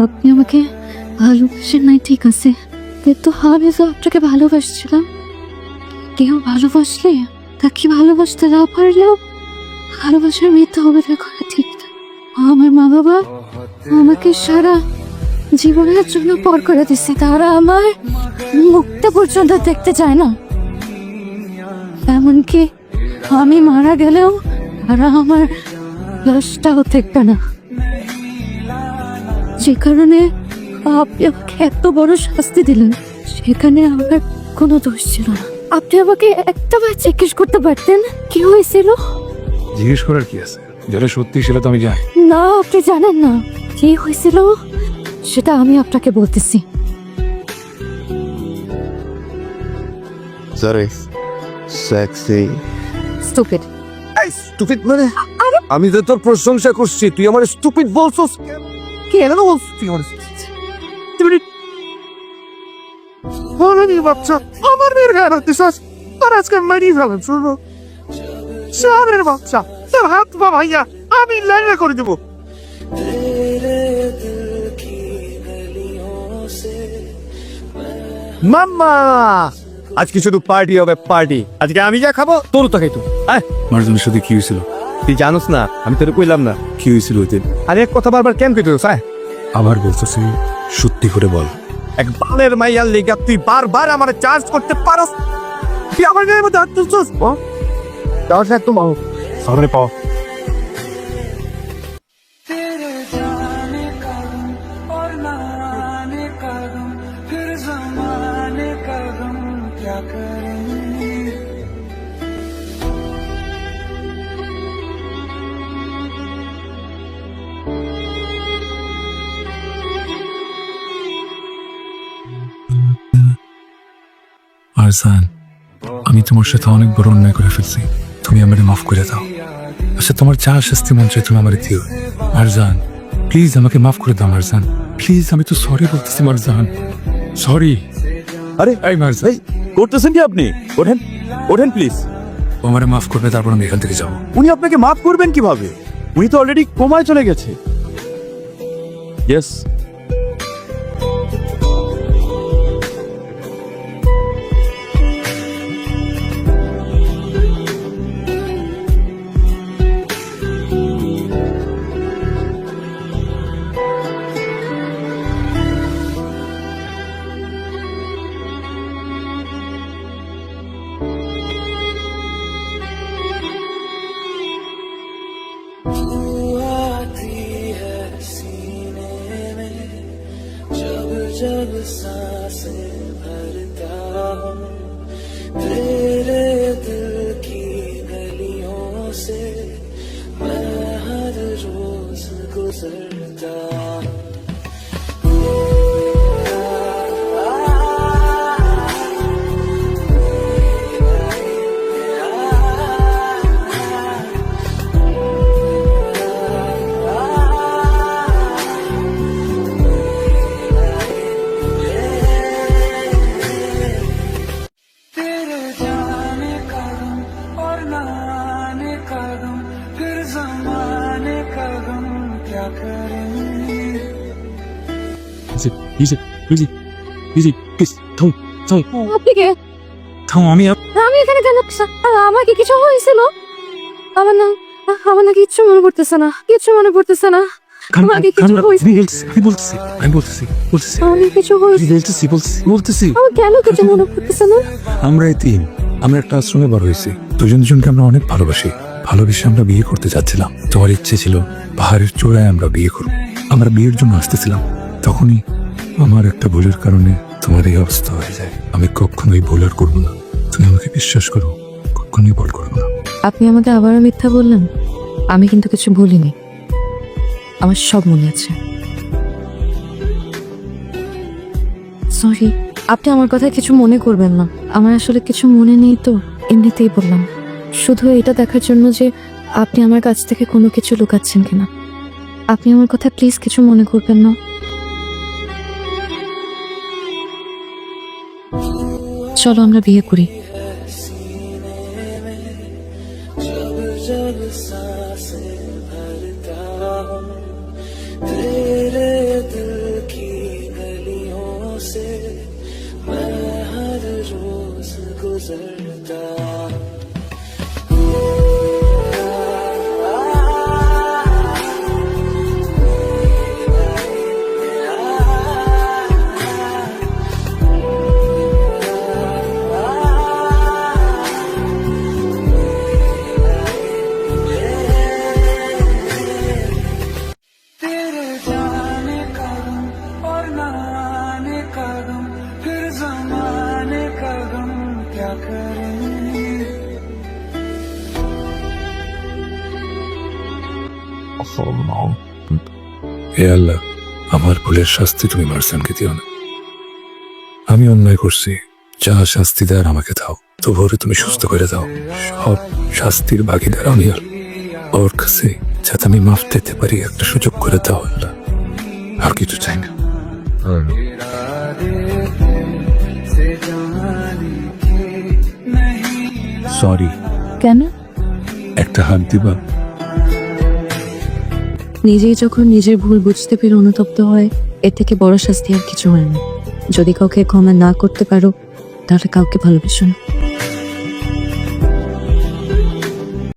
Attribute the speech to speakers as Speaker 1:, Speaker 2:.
Speaker 1: আপনি আমাকে ভালোবাসেন নাই ঠিক আছে, কিন্তু আমি তো আপনাকে ভালোবাসছিলাম। কেউ ভালোবাসলে তাকে ভালোবাসতে না পারলেও ভালোবাসার মিথ্যা অভিনয় করা ঠিক না। আমার মা বাবা আমাকে সারা জীবনের জন্য পর করে দিচ্ছে, তারা আমার মুখটা পর্যন্ত দেখতে চায় না। এমনকি আমি মারা গেলেও তারা আমার লাশটাও দেখবে না। যে কারণে আপনি আমাকে এত বড় শাস্তি দিলেন, সেখানে আমার কোনো দোষ ছিল না। আপনি আমাকে একটা বার জিজ্ঞেস করতে পারতেন কি হয়েছিল।
Speaker 2: জিজ্ঞেস করার কি আছে? যেটা সত্যি সেটা তো আমি জানি।
Speaker 1: না, আপনি জানেন না কি হয়েছিল, সেটা আমি আপনাকে বলতেছি।
Speaker 3: Sorry. Sexy.
Speaker 1: স্টুপিড।
Speaker 3: এই স্টুপিড মানে? আমি তো তোর প্রশংসা করছি, তুই আমার স্টুপিড বলছস কেন? বলছিস তুই আমার বলি বাচ্চা, আমার মেয়ের গায়ে হাত দিছাস, তোর আজকে মারি ফেলেন শুনো। সারের বাচ্চা, তোর হাত পা ভাইয়া আমি লাইনা করে দেবো। মাম্মা, আজকে শুধু পার্টি হবে, পার্টি। আজকে আমি যা খাবো তোর তো খাইতো।
Speaker 2: মার্জনের সাথে কি হয়েছিল?
Speaker 3: তুই জানোস না, আমি তোর কইলাম না
Speaker 2: কি হয়েছিল ওই দিন?
Speaker 3: আরে এক কথা বারবার কেন কইতেছ?
Speaker 2: আবার বলতেছি, সত্যি করে বল।
Speaker 3: এক বালের মাইয়ার লেগা তুই বারবার আমার চার্জ করতে পারস। তুই আমার গায়ের মধ্যে হাত তুলছস। দশ একদম সামনে পাও।
Speaker 2: আরজান, আমি তোমার সাথে অনেক বড় অন্যায় করে ফেলছি, তুমি আমারে মাফ করে দাও। আচ্ছা, তোমার যা শাস্তি মন চাই তুমি আমারে দিও। আরজান প্লিজ আমাকে মাফ করে দাও। আরজান প্লিজ, আমি তো সরি বলতেছি। মারজান সরি।
Speaker 4: আরে
Speaker 2: এই মারজান,
Speaker 4: এই করতেছেন কি আপনি? ওঠেন ওঠেন প্লিজ।
Speaker 2: ও আমারে মাফ করবে, তারপর আমি এখান থেকে যাবো।
Speaker 4: উনি আপনাকে মাফ করবেন কিভাবে? উনি তো অলরেডি কোমায় চলে গেছে। ইয়েস,
Speaker 5: जब सांसें भरता हूँ तेरे दिल की गलियों से मैं हर रोज गुजरता
Speaker 2: ইজি ইজি ইজি প্লিজ থাম থাম
Speaker 1: আপনি কে?
Speaker 2: থাম। আমি
Speaker 1: আমি এখানে কেন? আমার কি কিছু হয়েছিল? আমার না কিচ্ছু মনে পড়তেছে না, কিচ্ছু মনে পড়তেছে না। আমাকে কিছু হয়েছে?
Speaker 2: আমি বলতেছি
Speaker 1: আমি কিছু হয়েছে?
Speaker 2: বলতেছি
Speaker 1: আমার কেন কিছু মনে পড়তেছে না?
Speaker 2: আমরা আমরা একটা আশ্রমে বড় হয়েছি, দুজন দুজনকে আমরা অনেক ভালোবেসে আমরা বিয়ে করতে যাচ্ছিলাম। তোমার ইচ্ছে ছিল পাহাড়ের চূড়ায় আমরা বিয়ে করব। আমরা বিয়ের জন্য আসতেছিলাম, তখনই আমার একটা ভুলের কারণে তোমার এই অবস্থা হয়ে যায়। আমি কখনোই ভুল আর করবো না, তুমি আমাকে বিশ্বাস করো, কখনোই ভুল করবো না।
Speaker 1: আপনি আমাকে আবারও মিথ্যা বললেন। আমি কিন্তু কিছু বলিনি, আমার সব মনে আছে। সরি, আপনি আমার কথা কিছু মনে করবেন না। আমার আসলে কিছু মনে নেই তো, এমনিতেই বললাম। শুধু এটা দেখার জন্য যে আপনি আমার কাছ থেকে কোনো কিছু লুকাচ্ছেন কিনা। আপনি আমার কথা প্লিজ কিছু মনে করবেন না। চলো আমরা বিয়ে করি।
Speaker 5: जब सांसें भरता हूँ तेरे दिल
Speaker 2: হে আল্লাহ, আমার ভুলের শাস্তি তুমি মারসানকে দিও না। আমি অন্যায় করছি, যা শাস্তি দেয় আমাকে দাও, তবুরে তুমি সুস্থ করে দাও। সব শাস্তির ভাগিদার আমি আর ওর কাছে, যাতে আমি মাফ দিতে পারি একটা সুযোগ করে দাও আল্লাহ, আর কিছু চাই না।
Speaker 4: সরি।
Speaker 1: কেন?
Speaker 2: একটা হাত দিবা?
Speaker 1: নিজেই যখন নিজের ভুল বুঝতে পেরে অনুতপ্ত হয়, এর থেকে বড় শাস্তি আর কিছু হয় না। যদি কাউকে ক্ষমা না করতে পারো, তাহলে কাউকে ভালোবাসো না।